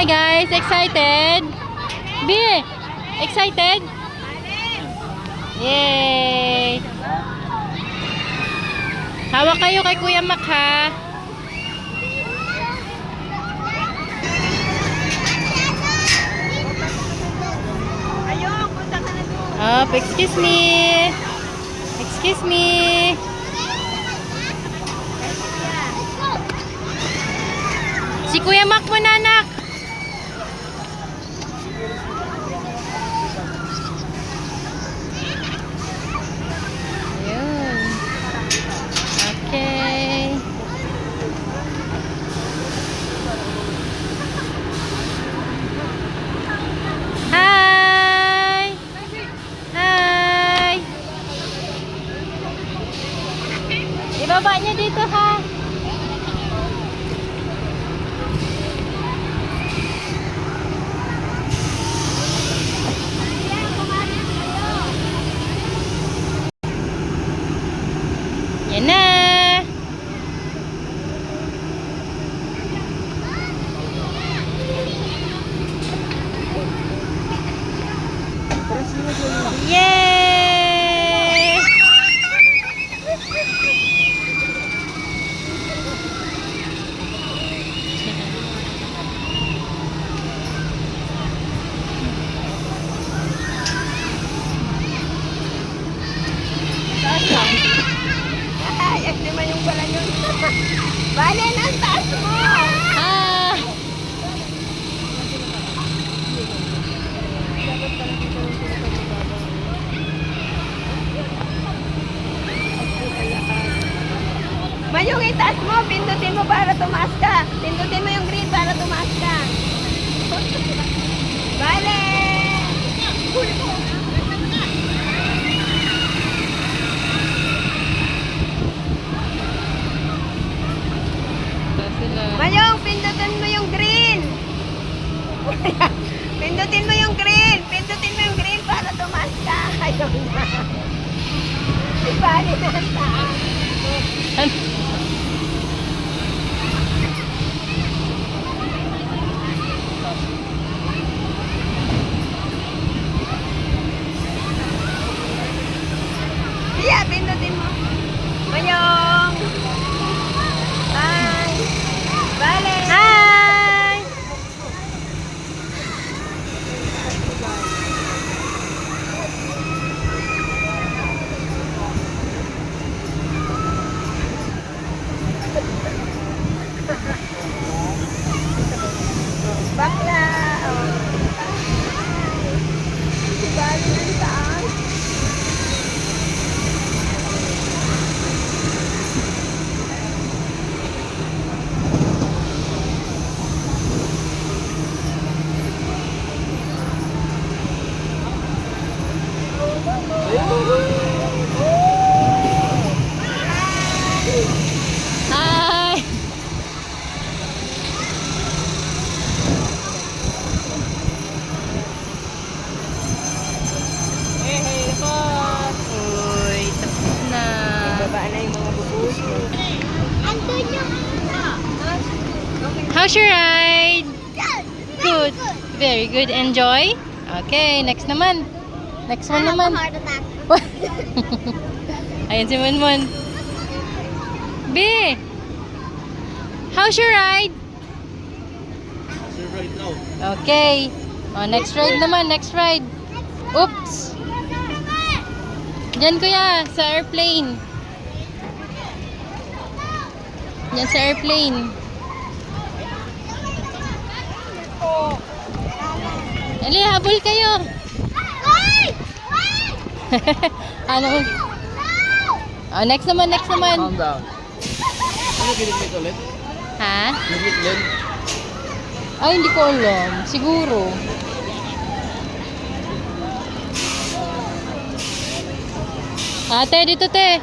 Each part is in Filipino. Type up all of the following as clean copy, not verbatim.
Hi guys, excited? B, excited? Yay! Hawak kayo kay Kuya Mac ha. Up, excuse me. Excuse me. Si Kuya Mac mo na, anak. Ayun. Okay. Hi. Hi. Ibaba niyo dito ha. Yan na. Yay! Ay, naman yung pala yun. Bale, ang taas mo! Ah! Mayong itaas mo, pindutin mo para tumaas ka. Pindutin mo yung green para tumaas ka. Bale! Mayong, pindutin mo yung green. Pindutin mo yung green. Pindutin mo yung green para tumaas ka. Ayaw na. Ibali na ang taas. Yeah, pindutin mo. Mayong. Hi. Bale. Hi! Bakla. Oh. Bale ng taas. Hi! Uy, tapos na. Baba na yung mga bubus. Andun yung How's your ride? Good. Very good. Enjoy? Okay, next naman. Next one naman. Ayan si Monmon. B! How's your ride? Okay. Oh, next ride naman. Next ride. Oops! Diyan kuya, sa airplane. Diyan sa airplane. Ali, habol kayo. Ano? Oh, next naman, next naman. Calm down. Ano ginigit ulit? Ha? Ginigit din? Ay, hindi ko alam. Siguro. Ate, dito te.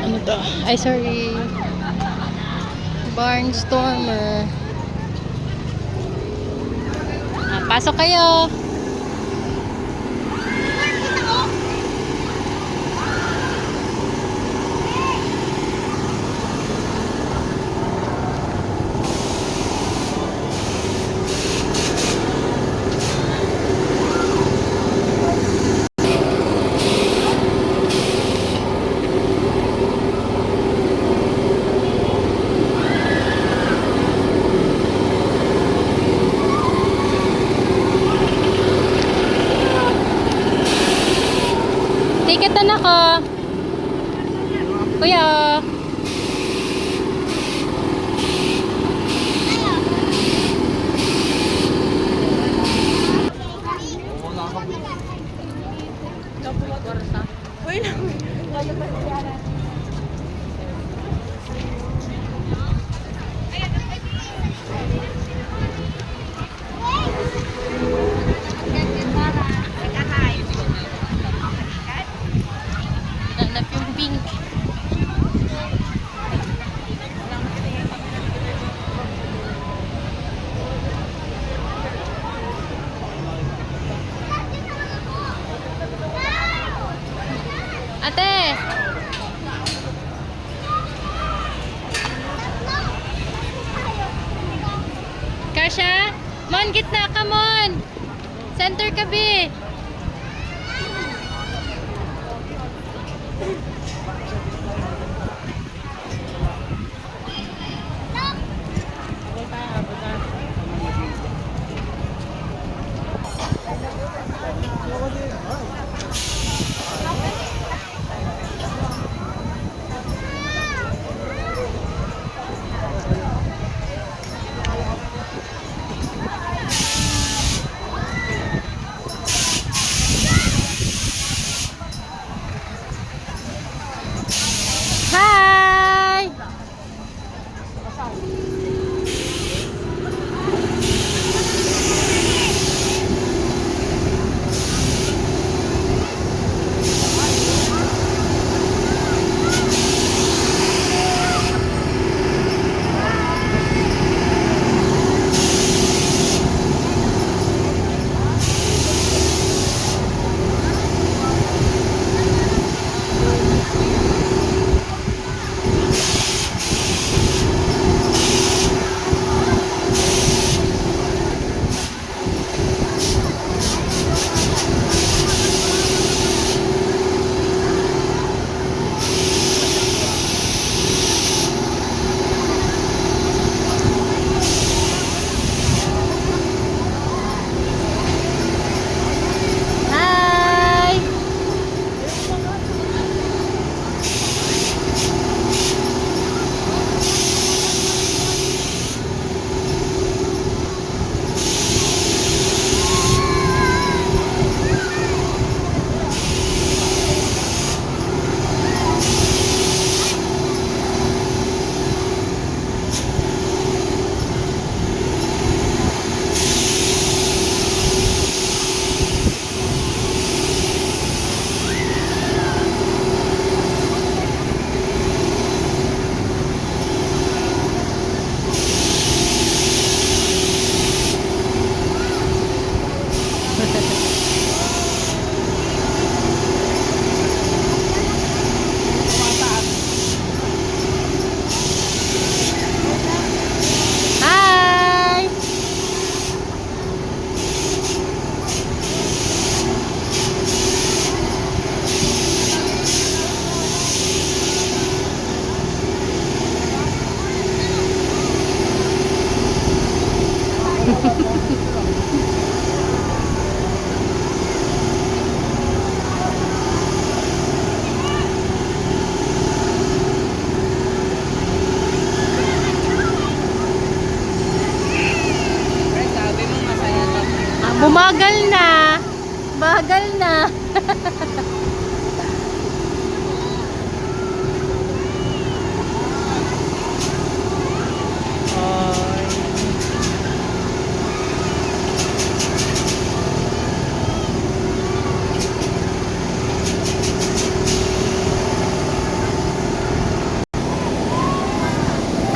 Ano to? Ay, sorry. Barnstormer. Pasok kayo. Kasha? Mon, gitna ka, Mon. Center ka, be. Hi! Hi! Hi! Sabi mo masaya to. Bumagal na. Bagal na.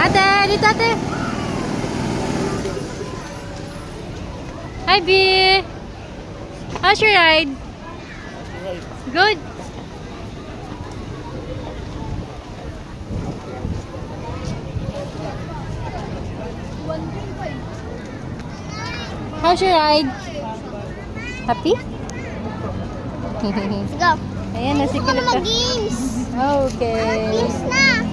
Ate, dito ate. Hi, B. How's your ride? Good. How's your ride? Happy? Let's go. Ayan, nasikilit ka. Games. Okay. Games na.